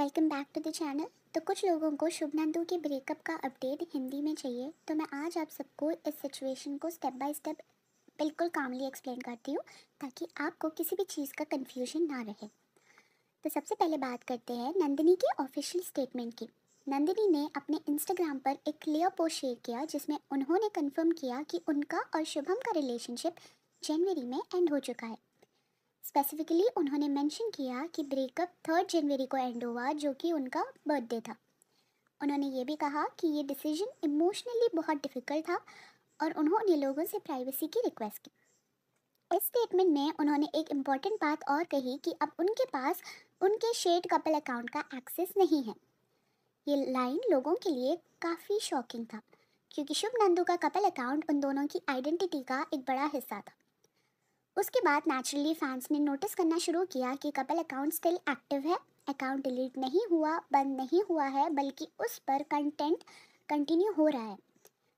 Welcome back to the channel. तो कुछ लोगों को शुभ नंदू के ब्रेकअप का अपडेट हिंदी में चाहिए, तो मैं आज आप सबको इस सिचुएशन को स्टेप बाय स्टेप बिल्कुल कामली एक्सप्लेन करती हूँ, ताकि आपको किसी भी चीज़ का कन्फ्यूजन ना रहे। तो सबसे पहले बात करते हैं नंदिनी के ऑफिशियल स्टेटमेंट की। नंदिनी ने अपने इंस्टाग्राम पर एक क्लियर पोस्ट शेयर किया, जिसमें उन्होंने कन्फर्म किया कि उनका और शुभम का रिलेशनशिप जनवरी में एंड हो चुका है। स्पेसिफिकली उन्होंने मेंशन किया कि ब्रेकअप 3 जनवरी को एंड हुआ, जो कि उनका बर्थडे था। उन्होंने ये भी कहा कि ये डिसीजन इमोशनली बहुत डिफ़िकल्ट था और उन्होंने लोगों से प्राइवेसी की रिक्वेस्ट की। इस स्टेटमेंट में उन्होंने एक इम्पॉर्टेंट बात और कही कि अब उनके पास उनके शेयर्ड कपल अकाउंट का एक्सेस नहीं है। ये लाइन लोगों के लिए काफ़ी शॉकिंग था, क्योंकि शुभ नंदू का कपल अकाउंट उन दोनों की आइडेंटिटी का एक बड़ा हिस्सा था। उसके बाद नेचुरली फैंस ने नोटिस करना शुरू किया कि कपल अकाउंट स्टिल एक्टिव है, अकाउंट डिलीट नहीं हुआ, बंद नहीं हुआ है, बल्कि उस पर कंटेंट कंटिन्यू हो रहा है।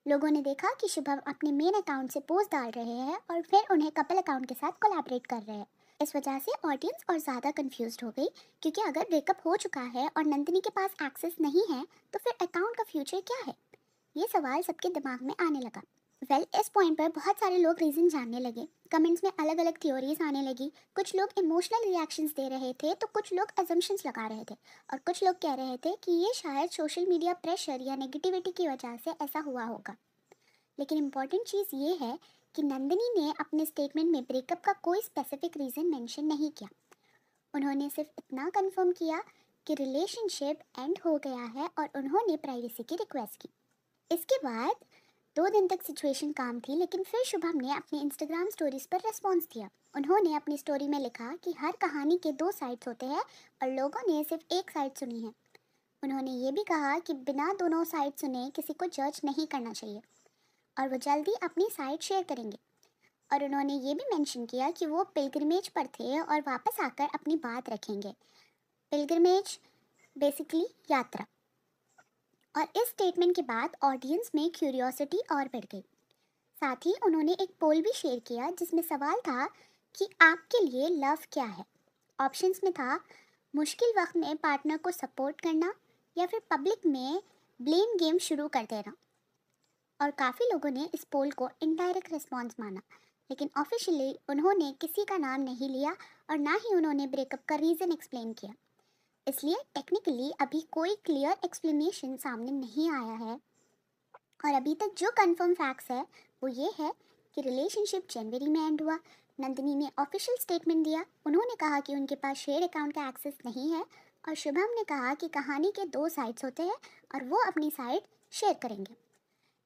लोगों ने देखा कि शुभम अपने मेन अकाउंट से पोस्ट डाल रहे हैं और फिर उन्हें कपल अकाउंट के साथ कोलैबोरेट कर रहे हैं। इस वजह से ऑडियंस और ज़्यादा कंफ्यूज्ड हो गई, क्योंकि अगर ब्रेकअप हो चुका है और नंदिनी के पास एक्सेस नहीं है, तो फिर अकाउंट का फ्यूचर क्या है? ये सवाल सबके दिमाग में आने लगा। इस पॉइंट पर बहुत सारे लोग रीज़न जानने लगे। कमेंट्स में अलग अलग थ्योरीज आने लगी। कुछ लोग इमोशनल रिएक्शंस दे रहे थे, तो कुछ लोग अजम्पशंस लगा रहे थे, और कुछ लोग कह रहे थे कि ये शायद सोशल मीडिया प्रेशर या नेगेटिविटी की वजह से ऐसा हुआ होगा। लेकिन इम्पॉर्टेंट चीज़ ये है कि नंदिनी ने अपने स्टेटमेंट में ब्रेकअप का कोई स्पेसिफिक रीज़न मेंशन नहीं किया। उन्होंने सिर्फ इतना कंफर्म किया कि रिलेशनशिप एंड हो गया है और उन्होंने प्राइवेसी की रिक्वेस्ट की। इसके बाद 2 दिन तक सिचुएशन काम थी, लेकिन फिर शुभम ने अपनी इंस्टाग्राम स्टोरीज पर रिस्पॉन्स दिया। उन्होंने अपनी स्टोरी में लिखा कि हर कहानी के 2 साइड्स होते हैं और लोगों ने सिर्फ एक साइड सुनी है। उन्होंने ये भी कहा कि बिना दोनों साइड सुने किसी को जज नहीं करना चाहिए और वो जल्दी अपनी साइड शेयर करेंगे। और उन्होंने ये भी मेंशन किया कि वो पिलग्रिमेज पर थे और वापस आकर अपनी बात रखेंगे। पिलग्रिमेज बेसिकली यात्रा। और इस स्टेटमेंट के बाद ऑडियंस में क्यूरियोसिटी और बढ़ गई। साथ ही उन्होंने एक पोल भी शेयर किया, जिसमें सवाल था कि आपके लिए लव क्या है। ऑप्शंस में था मुश्किल वक्त में पार्टनर को सपोर्ट करना, या फिर पब्लिक में ब्लेम गेम शुरू कर देना। और काफ़ी लोगों ने इस पोल को इनडायरेक्ट रिस्पॉन्स माना, लेकिन ऑफिशियली उन्होंने किसी का नाम नहीं लिया और ना ही उन्होंने ब्रेकअप का रीज़न एक्सप्लेन किया। इसलिए टेक्निकली अभी कोई क्लियर एक्सप्लेनेशन सामने नहीं आया है। और अभी तक जो कंफर्म फैक्ट्स है वो ये है कि रिलेशनशिप जनवरी में एंड हुआ। नंदिनी ने ऑफिशियल स्टेटमेंट दिया। उन्होंने कहा कि उनके पास शेयर अकाउंट का एक्सेस नहीं है, और शुभम ने कहा कि कहानी के 2 साइड्स होते हैं और वो अपनी साइड शेयर करेंगे।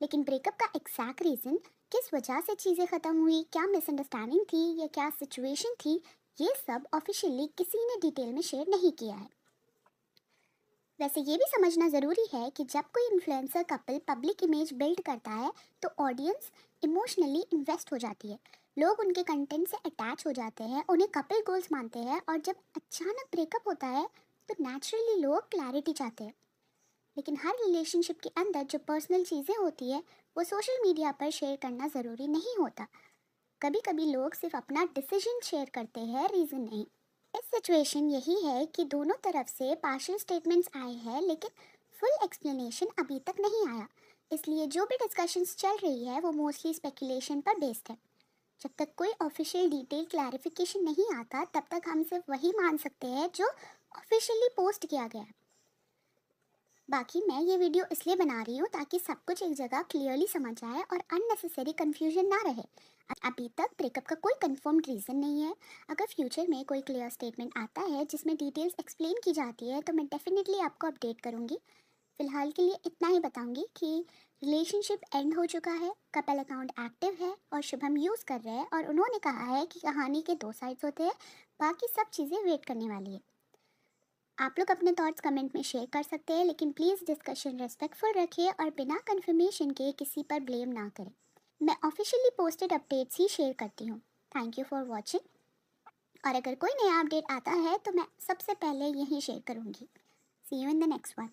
लेकिन ब्रेकअप का एग्जैक्ट रीज़न, किस वजह से चीज़ें ख़त्म हुई, क्या मिसअंडरस्टैंडिंग थी या क्या सिचुएशन थी, ये सब ऑफिशियली किसी ने डिटेल में शेयर नहीं किया है। वैसे ये भी समझना ज़रूरी है कि जब कोई influencer couple public image build करता है, तो ऑडियंस इमोशनली इन्वेस्ट हो जाती है। लोग उनके कंटेंट से अटैच हो जाते हैं, उन्हें कपल गोल्स मानते हैं, और जब अचानक ब्रेकअप होता है तो नेचुरली लोग क्लैरिटी चाहते हैं। लेकिन हर रिलेशनशिप के अंदर जो पर्सनल चीज़ें होती है, वो सोशल मीडिया पर शेयर करना ज़रूरी नहीं होता। कभी कभी लोग सिर्फ अपना डिसीजन शेयर करते हैं, रीज़न नहीं। इस सिचुएशन यही है कि दोनों तरफ से पार्शियल स्टेटमेंट्स आए हैं, लेकिन फुल एक्सप्लेनेशन अभी तक नहीं आया। इसलिए जो भी डिस्कशंस चल रही है वो मोस्टली स्पेकुलेशन पर बेस्ड है। जब तक कोई ऑफिशियल डिटेल क्लैरिफिकेशन नहीं आता, तब तक हम सिर्फ वही मान सकते हैं जो ऑफिशियली पोस्ट किया गया है। बाकी मैं ये वीडियो इसलिए बना रही हूँ ताकि सब कुछ एक जगह क्लियरली समझ आए और अननेसेसरी कन्फ्यूजन ना रहे। अभी तक ब्रेकअप का कोई कंफर्म्ड रीज़न नहीं है। अगर फ्यूचर में कोई क्लियर स्टेटमेंट आता है जिसमें डिटेल्स एक्सप्लेन की जाती है, तो मैं डेफिनेटली आपको अपडेट करूँगी। फ़िलहाल के लिए इतना ही बताऊँगी कि रिलेशनशिप एंड हो चुका है, कपल अकाउंट एक्टिव है और शुभम यूज़ कर रहे हैं, और उन्होंने कहा है कि कहानी के 2 साइड्स होते हैं, बाकी सब चीज़ें वेट करने वाली है। आप लोग अपने थॉट्स कमेंट में शेयर कर सकते हैं, लेकिन प्लीज़ डिस्कशन रेस्पेक्टफुल रखिए और बिना कंफर्मेशन के किसी पर ब्लेम ना करें। मैं ऑफिशियली पोस्टेड अपडेट्स ही शेयर करती हूँ। Thank you for watching. और अगर कोई नया अपडेट आता है तो मैं सबसे पहले यही शेयर करूँगी। See you in the next one.